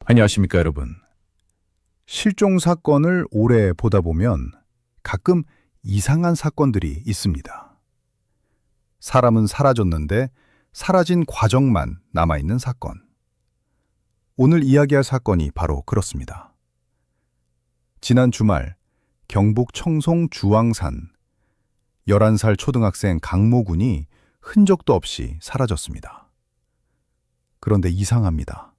안녕하십니까, 여러분. 실종 사건을 오래 보다 보면 가끔 이상한 사건들이 있습니다. 사람은 사라졌는데 사라진 과정만 남아있는 사건. 오늘 이야기할 사건이 바로 그렇습니다. 지난 주말 경북 청송 주왕산 11살 초등학생 강모 군이 흔적도 없이 사라졌습니다. 그런데 이상합니다.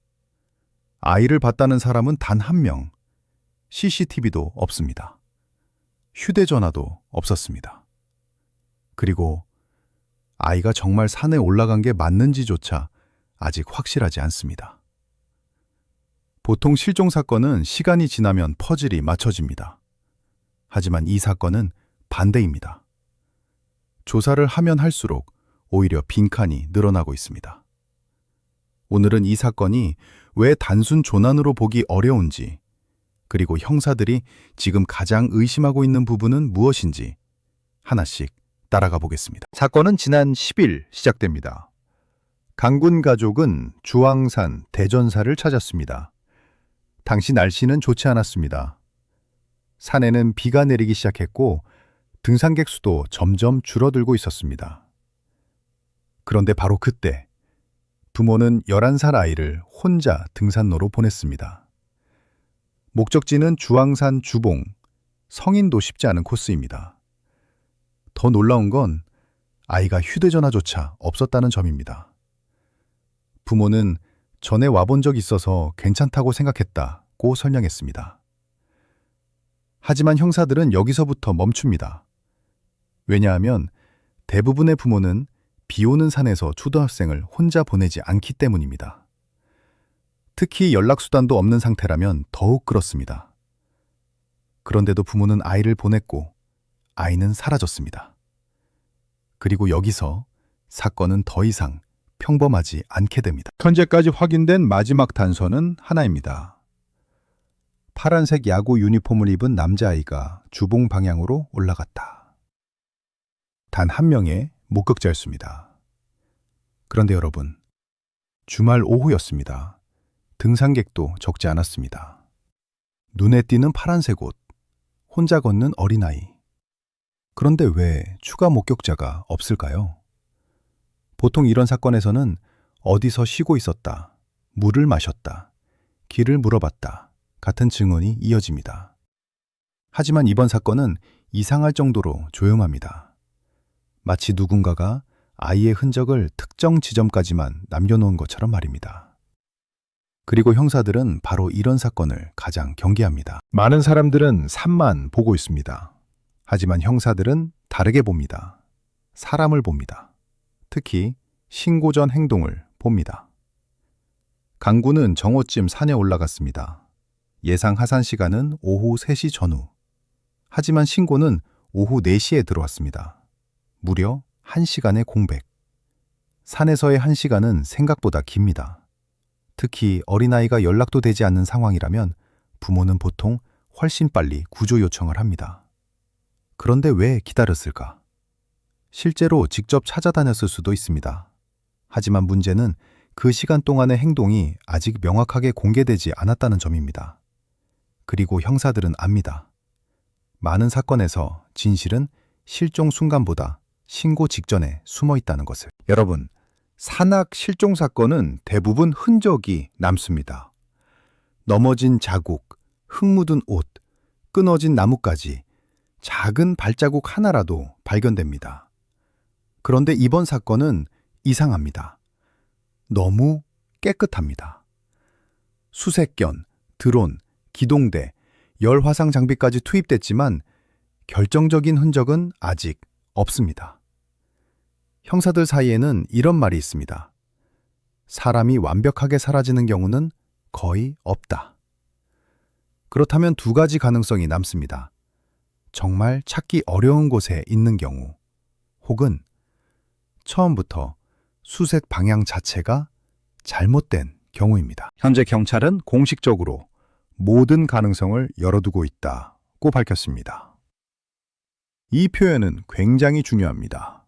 아이를 봤다는 사람은 단 한 명, CCTV도 없습니다. 휴대전화도 없었습니다. 그리고 아이가 정말 산에 올라간 게 맞는지조차 아직 확실하지 않습니다. 보통 실종 사건은 시간이 지나면 퍼즐이 맞춰집니다. 하지만 이 사건은 반대입니다. 조사를 하면 할수록 오히려 빈칸이 늘어나고 있습니다. 오늘은 이 사건이 왜 단순 조난으로 보기 어려운지, 그리고 형사들이 지금 가장 의심하고 있는 부분은 무엇인지 하나씩 따라가 보겠습니다. 사건은 지난 10일 시작됩니다. 강군 가족은 주왕산 대전사를 찾았습니다. 당시 날씨는 좋지 않았습니다. 산에는 비가 내리기 시작했고 등산객 수도 점점 줄어들고 있었습니다. 그런데 바로 그때 부모는 11살 아이를 혼자 등산로로 보냈습니다. 목적지는 주왕산 주봉, 성인도 쉽지 않은 코스입니다. 더 놀라운 건 아이가 휴대전화조차 없었다는 점입니다. 부모는 전에 와본 적 있어서 괜찮다고 생각했다고 설명했습니다. 하지만 형사들은 여기서부터 멈춥니다. 왜냐하면 대부분의 부모는 비 오는 산에서 초등학생을 혼자 보내지 않기 때문입니다. 특히 연락수단도 없는 상태라면 더욱 그렇습니다. 그런데도 부모는 아이를 보냈고 아이는 사라졌습니다. 그리고 여기서 사건은 더 이상 평범하지 않게 됩니다. 현재까지 확인된 마지막 단서는 하나입니다. 파란색 야구 유니폼을 입은 남자아이가 주봉 방향으로 올라갔다. 단 한 명의 목격자였습니다. 그런데 여러분, 주말 오후였습니다. 등산객도 적지 않았습니다. 눈에 띄는 파란색 옷, 혼자 걷는 어린아이. 그런데 왜 추가 목격자가 없을까요? 보통 이런 사건에서는 어디서 쉬고 있었다, 물을 마셨다, 길을 물어봤다 같은 증언이 이어집니다. 하지만 이번 사건은 이상할 정도로 조용합니다. 마치 누군가가 아이의 흔적을 특정 지점까지만 남겨놓은 것처럼 말입니다. 그리고 형사들은 바로 이런 사건을 가장 경계합니다. 많은 사람들은 산만 보고 있습니다. 하지만 형사들은 다르게 봅니다. 사람을 봅니다. 특히 신고 전 행동을 봅니다. 강군은 정오쯤 산에 올라갔습니다. 예상 하산 시간은 오후 3시 전후. 하지만 신고는 오후 4시에 들어왔습니다. 무려 1시간의 공백. 산에서의 1시간은 생각보다 깁니다. 특히 어린아이가 연락도 되지 않는 상황이라면 부모는 보통 훨씬 빨리 구조 요청을 합니다. 그런데 왜 기다렸을까? 실제로 직접 찾아다녔을 수도 있습니다. 하지만 문제는 그 시간 동안의 행동이 아직 명확하게 공개되지 않았다는 점입니다. 그리고 형사들은 압니다. 많은 사건에서 진실은 실종 순간보다 신고 직전에 숨어 있다는 것을. 여러분, 산악 실종 사건은 대부분 흔적이 남습니다. 넘어진 자국, 흙 묻은 옷, 끊어진 나뭇가지, 작은 발자국 하나라도 발견됩니다. 그런데 이번 사건은 이상합니다. 너무 깨끗합니다. 수색견, 드론, 기동대, 열화상 장비까지 투입됐지만 결정적인 흔적은 아직 없습니다. 형사들 사이에는 이런 말이 있습니다. 사람이 완벽하게 사라지는 경우는 거의 없다. 그렇다면 두 가지 가능성이 남습니다. 정말 찾기 어려운 곳에 있는 경우, 혹은 처음부터 수색 방향 자체가 잘못된 경우입니다. 현재 경찰은 공식적으로 모든 가능성을 열어두고 있다고 밝혔습니다. 이 표현은 굉장히 중요합니다.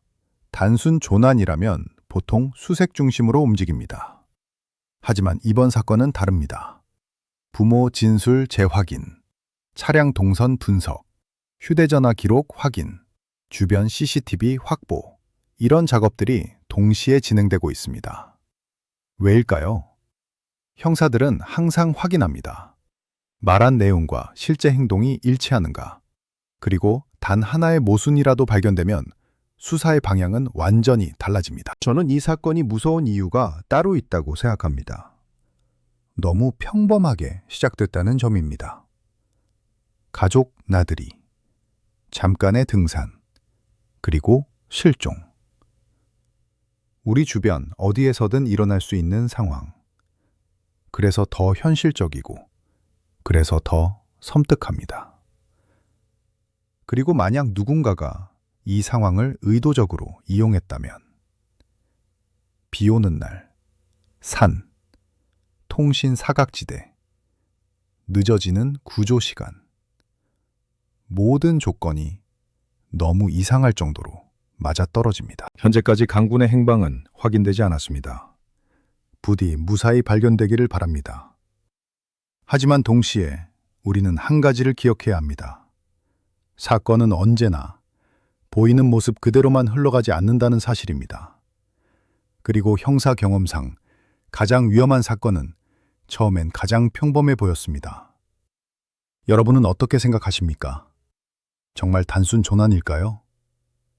단순 조난이라면 보통 수색 중심으로 움직입니다. 하지만 이번 사건은 다릅니다. 부모 진술 재확인, 차량 동선 분석, 휴대전화 기록 확인, 주변 CCTV 확보, 이런 작업들이 동시에 진행되고 있습니다. 왜일까요? 형사들은 항상 확인합니다. 말한 내용과 실제 행동이 일치하는가, 그리고 단 하나의 모순이라도 발견되면 수사의 방향은 완전히 달라집니다. 저는 이 사건이 무서운 이유가 따로 있다고 생각합니다. 너무 평범하게 시작됐다는 점입니다. 가족 나들이, 잠깐의 등산, 그리고 실종. 우리 주변 어디에서든 일어날 수 있는 상황. 그래서 더 현실적이고, 그래서 더 섬뜩합니다. 그리고 만약 누군가가 이 상황을 의도적으로 이용했다면, 비 오는 날, 산, 통신 사각지대, 늦어지는 구조 시간, 모든 조건이 너무 이상할 정도로 맞아떨어집니다. 현재까지 강군의 행방은 확인되지 않았습니다. 부디 무사히 발견되기를 바랍니다. 하지만 동시에 우리는 한 가지를 기억해야 합니다. 사건은 언제나 보이는 모습 그대로만 흘러가지 않는다는 사실입니다. 그리고 형사 경험상 가장 위험한 사건은 처음엔 가장 평범해 보였습니다. 여러분은 어떻게 생각하십니까? 정말 단순 조난일까요?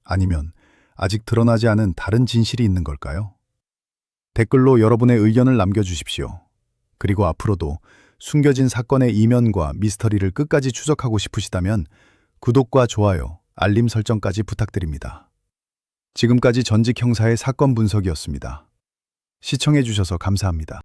아니면 아직 드러나지 않은 다른 진실이 있는 걸까요? 댓글로 여러분의 의견을 남겨주십시오. 그리고 앞으로도 숨겨진 사건의 이면과 미스터리를 끝까지 추적하고 싶으시다면 구독과 좋아요, 알림 설정까지 부탁드립니다. 지금까지 전직 형사의 사건 분석이었습니다. 시청해주셔서 감사합니다.